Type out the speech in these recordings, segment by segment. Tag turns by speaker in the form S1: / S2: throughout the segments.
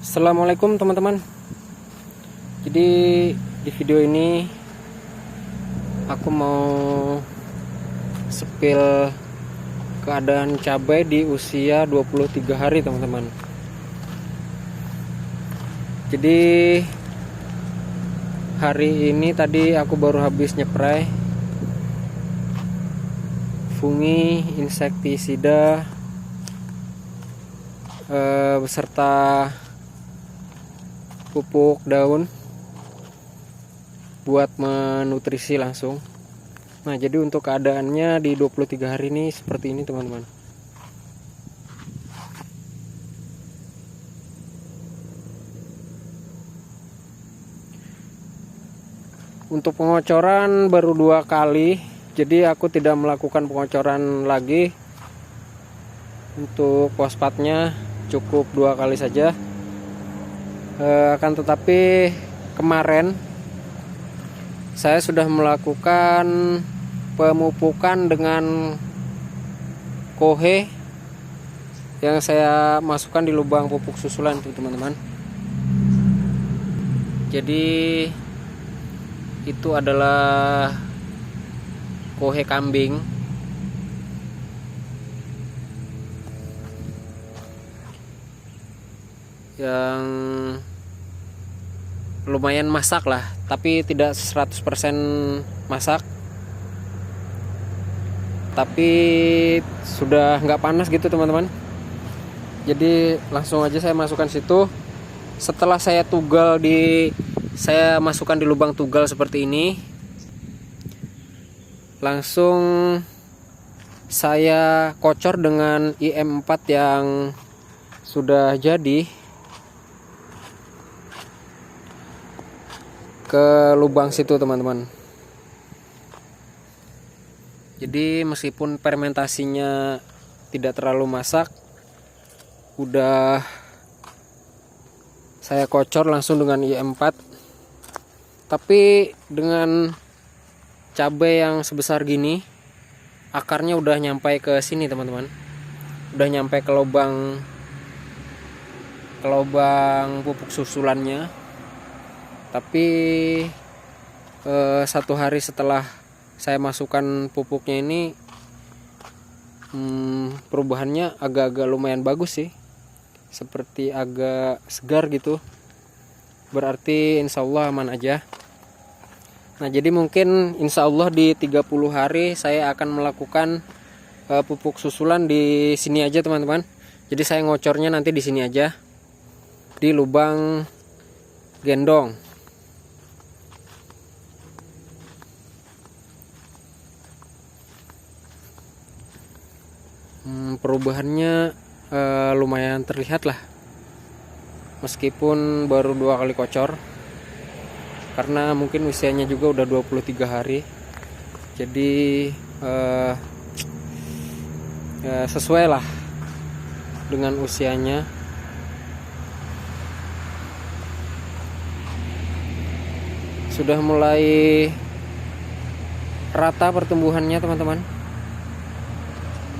S1: Assalamualaikum teman-teman. Jadi di video ini aku mau spill keadaan cabai di usia 23 hari teman-teman. Jadi hari ini tadi aku baru habis nyepray fungi insektisida beserta pupuk daun buat menutrisi langsung. Nah, jadi untuk keadaannya di 23 hari ini seperti ini teman-teman. Untuk pengocoran baru 2 kali, jadi aku tidak melakukan pengocoran lagi. Untuk fosfatnya cukup 2 kali saja. Akan tetapi kemarin saya sudah melakukan pemupukan dengan kohe yang saya masukkan di lubang pupuk susulan tuh teman-teman. Jadi itu adalah kohe kambing yang lumayan masak lah, tapi tidak 100% masak, tapi sudah nggak panas gitu teman-teman. Jadi langsung aja saya masukkan situ. Setelah saya masukkan di lubang tugal seperti ini, langsung saya kocor dengan IM4 yang sudah jadi ke lubang situ teman-teman. Jadi meskipun fermentasinya tidak terlalu masak, udah saya kocor langsung dengan IM4. Tapi dengan cabai yang sebesar gini, akarnya udah nyampai ke sini teman-teman. Udah nyampe ke lubang pupuk susulannya. Tapi 1 hari setelah saya masukkan pupuknya ini, perubahannya agak-agak lumayan bagus sih, seperti agak segar gitu. Berarti insya Allah aman aja. Nah, jadi mungkin insya Allah di 30 hari saya akan melakukan pupuk susulan di sini aja teman-teman. Jadi saya ngocornya nanti di sini aja, di lubang gendong. Perubahannya lumayan terlihat lah, meskipun baru 2 kali kocor, karena mungkin usianya juga udah 23 hari. Jadi sesuai lah dengan usianya. Sudah mulai rata pertumbuhannya teman-teman,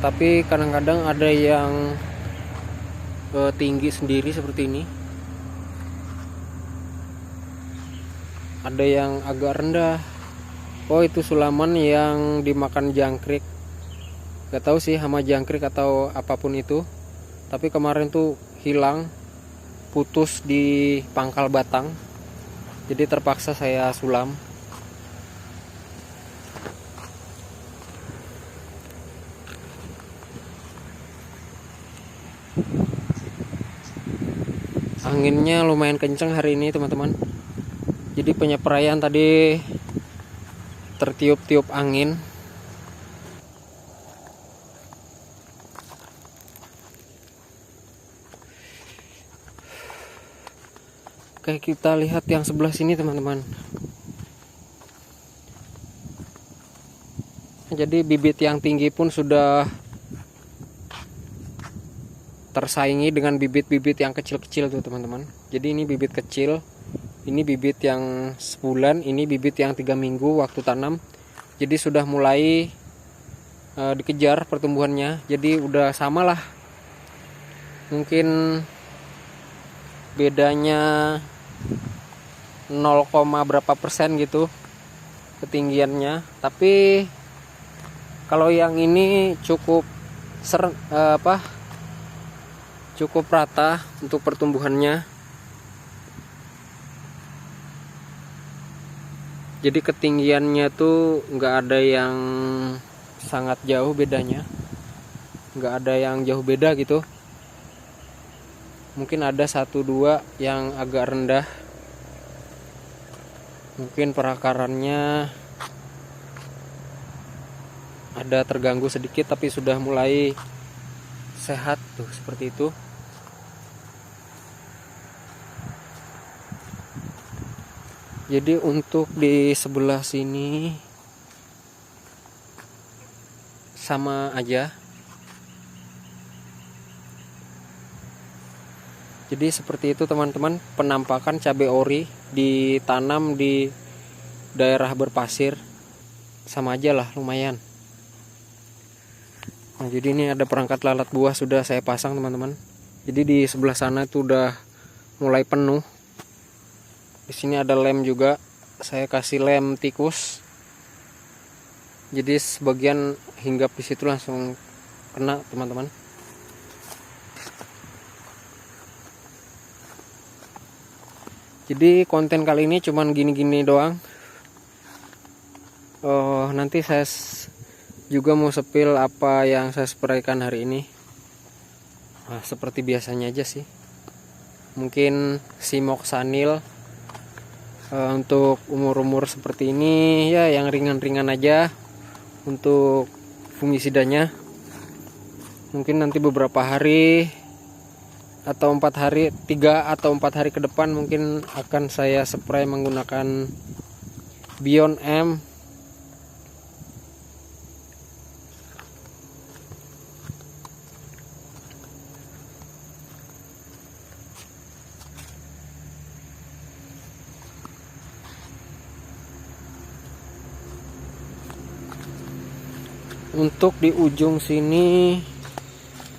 S1: tapi kadang-kadang ada yang tinggi sendiri seperti ini, ada yang agak rendah. Oh, itu sulaman yang dimakan jangkrik. Gak tahu sih hama jangkrik atau apapun itu, tapi kemarin tuh hilang, putus di pangkal batang, jadi terpaksa saya sulam. Anginnya lumayan kencang hari ini teman-teman. Jadi penyepraian tadi tertiup-tiup angin. Oke, kita lihat yang sebelah sini teman-teman. Jadi bibit yang tinggi pun sudah tersaingi dengan bibit-bibit yang kecil-kecil tuh teman-teman. Jadi ini bibit kecil, ini bibit yang sebulan, ini bibit yang 3 minggu waktu tanam. Jadi sudah mulai dikejar pertumbuhannya. Jadi udah samalah, mungkin bedanya 0, berapa persen gitu ketinggiannya. Tapi kalau yang ini cukup cukup rata untuk pertumbuhannya. Jadi ketinggiannya tuh nggak ada yang sangat jauh bedanya, nggak ada yang jauh beda gitu. Mungkin ada 1-2 yang agak rendah, mungkin perakarannya ada terganggu sedikit, tapi sudah mulai sehat tuh, seperti itu. Jadi untuk di sebelah sini sama aja. Jadi seperti itu teman-teman, penampakan cabai ori ditanam di daerah berpasir, sama aja lah, lumayan. Nah, jadi ini ada perangkat lalat buah sudah saya pasang teman-teman. Jadi di sebelah sana itu udah mulai penuh. Di sini ada lem juga, saya kasih lem tikus. Jadi sebagian hinggap di situ langsung kena teman-teman. Jadi konten kali ini cuman gini-gini doang. Nanti saya juga mau sepil apa yang saya spraykan hari ini. Nah, seperti biasanya aja sih. Mungkin Simoxanil. Untuk umur-umur seperti ini ya yang ringan-ringan aja untuk fungisidanya. Mungkin nanti beberapa hari atau 4 hari, 3 atau 4 hari ke depan mungkin akan saya spray menggunakan Beyond M. Untuk di ujung sini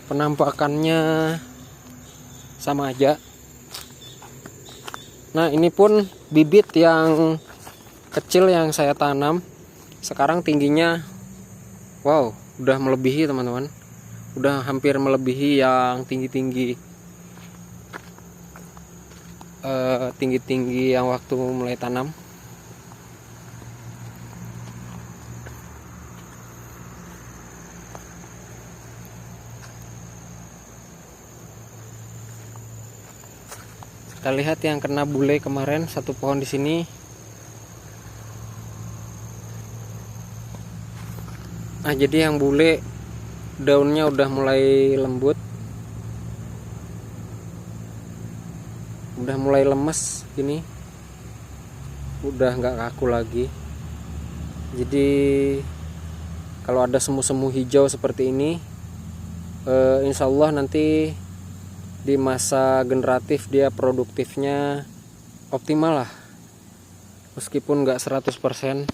S1: penampakannya sama aja. Nah, ini pun bibit yang kecil yang saya tanam. Sekarang tingginya wow, udah melebihi teman-teman. Udah hampir melebihi yang tinggi-tinggi yang waktu mulai tanam. Kita lihat yang kena bule kemarin, satu pohon di sini. Nah, jadi yang bule daunnya udah mulai lembut, udah mulai lemes gini, udah nggak kaku lagi. Jadi kalau ada semu-semu hijau seperti ini, insya Allah nanti di masa generatif dia produktifnya optimal lah, meskipun nggak 100%.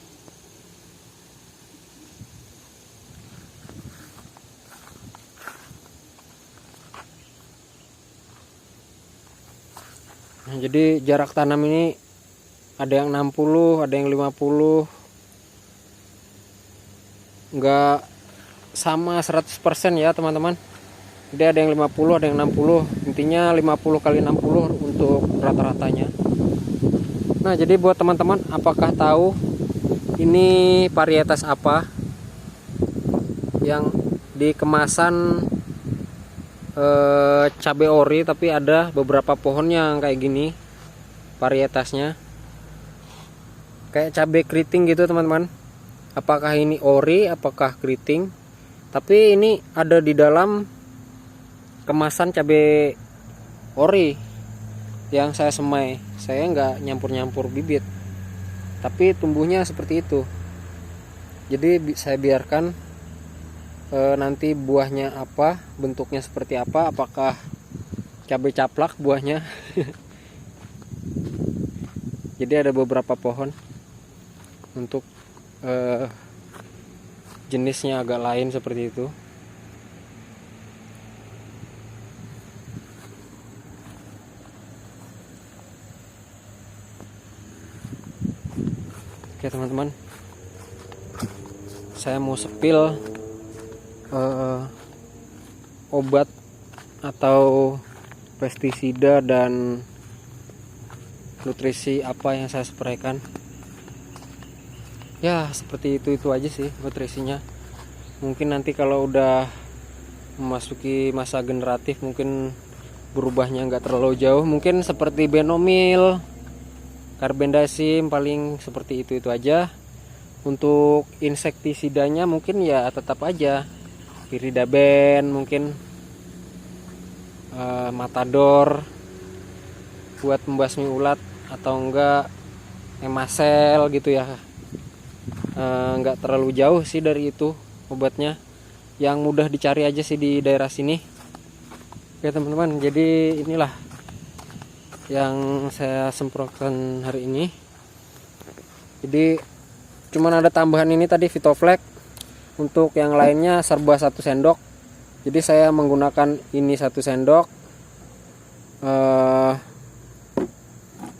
S1: Nah, jadi jarak tanam ini ada yang 60, ada yang 50, nggak sama 100% ya teman-teman. Jadi ada yang 50, ada yang 60. Intinya 50 kali 60 untuk rata-ratanya. Nah, jadi buat teman-teman, apakah tahu ini varietas apa yang di kemasan cabai ori, tapi ada beberapa pohon yang kayak gini varietasnya, kayak cabai keriting gitu teman-teman. Apakah ini ori, apakah keriting? Tapi ini ada di dalam kemasan cabai ori yang saya semai. Saya nggak nyampur-nyampur bibit, tapi tumbuhnya seperti itu. Jadi saya biarkan nanti buahnya apa, bentuknya seperti apa, apakah cabai caplak buahnya. Jadi ada beberapa pohon untuk jenisnya agak lain seperti itu. Oke teman-teman, saya mau sepil obat atau pestisida dan nutrisi apa yang saya spraykan. Ya seperti itu aja sih nutrisinya. Mungkin nanti kalau udah memasuki masa generatif mungkin berubahnya nggak terlalu jauh, mungkin seperti benomil, karbendasim, paling seperti itu aja. Untuk insektisidanya mungkin ya tetap aja piridaben, mungkin matador buat membasmi ulat, atau enggak emasel gitu ya. Enggak terlalu jauh sih dari itu obatnya, yang mudah dicari aja sih di daerah sini. Oke teman-teman, jadi inilah yang saya semprotkan hari ini. Jadi cuman ada tambahan ini tadi Vitoflex, untuk yang lainnya serba 1 sendok. Jadi saya menggunakan ini 1 sendok,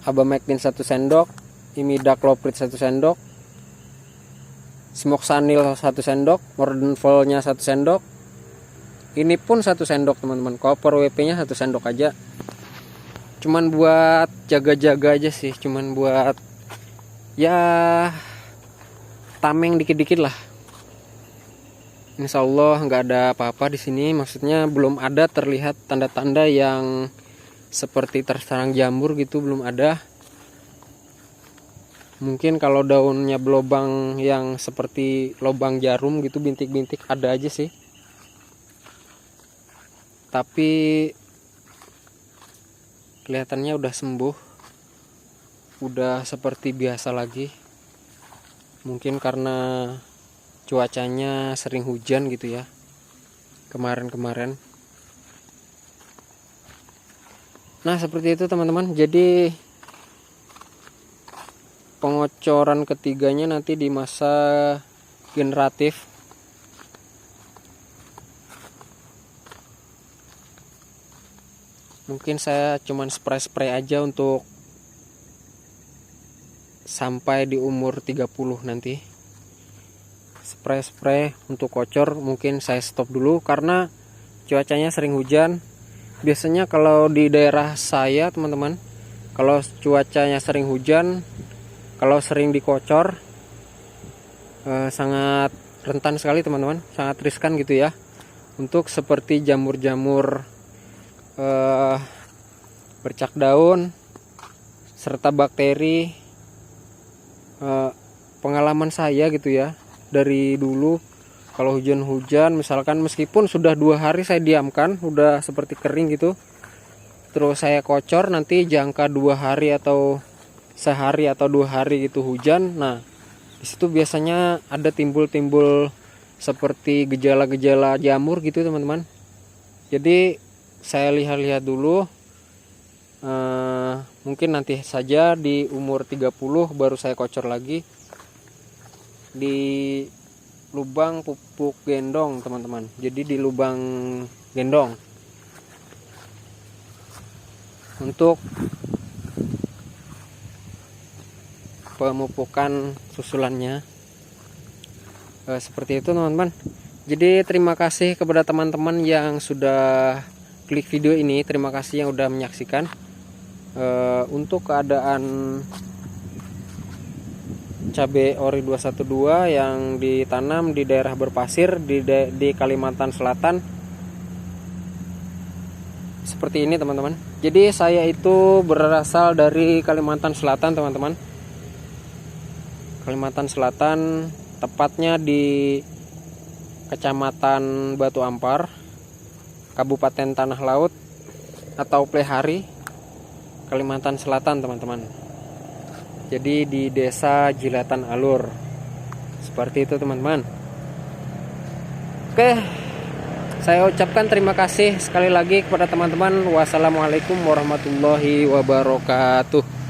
S1: Abamectin 1 sendok, Imidacloprid 1 sendok, Simoxanil 1 sendok, Mordenvolnya 1 sendok. Ini pun 1 sendok teman-teman. Copper WP-nya 1 sendok aja. Cuman buat jaga-jaga aja sih, cuman buat ya tameng dikit-dikit lah. Insya Allah nggak ada apa-apa di sini. Maksudnya belum ada terlihat tanda-tanda yang seperti terserang jamur gitu, belum ada. Mungkin kalau daunnya berlobang yang seperti lobang jarum gitu, bintik-bintik, ada aja sih. Tapi kelihatannya udah sembuh, udah seperti biasa lagi. Mungkin karena cuacanya sering hujan gitu ya kemarin-kemarin. Nah seperti itu teman-teman. Jadi pengocoran ketiganya nanti di masa generatif. Mungkin saya cuman spray aja untuk sampai di umur 30 nanti. Spray untuk kocor mungkin saya stop dulu karena cuacanya sering hujan. Biasanya kalau di daerah saya teman-teman, kalau cuacanya sering hujan, kalau sering dikocor sangat rentan sekali teman-teman, sangat riskan gitu ya. Untuk seperti jamur-jamur bercak daun serta bakteri. Pengalaman saya gitu ya dari dulu, kalau hujan-hujan misalkan meskipun sudah 2 hari saya diamkan, udah seperti kering gitu, terus saya kocor, nanti jangka 2 hari atau sehari atau 2 hari gitu hujan. Nah disitu biasanya ada timbul-timbul seperti gejala-gejala jamur gitu teman-teman. Jadi saya lihat-lihat dulu, mungkin nanti saja di umur 30 baru saya kocor lagi di lubang pupuk gendong teman-teman. Jadi di lubang gendong untuk pemupukan susulannya. Seperti itu teman-teman. Jadi terima kasih kepada teman-teman yang sudah klik video ini. Terima kasih yang udah menyaksikan. Untuk keadaan cabai ori 212 yang ditanam di daerah berpasir di Kalimantan Selatan, seperti ini teman-teman. Jadi saya itu berasal dari Kalimantan Selatan teman-teman. Kalimantan Selatan, tepatnya di Kecamatan Batu Ampar, Kabupaten Tanah Laut atau Plehari, Kalimantan Selatan teman-teman. Jadi di desa Jilatan Alur. Seperti itu teman-teman. Oke, saya ucapkan terima kasih sekali lagi kepada teman-teman. Wassalamualaikum warahmatullahi wabarakatuh.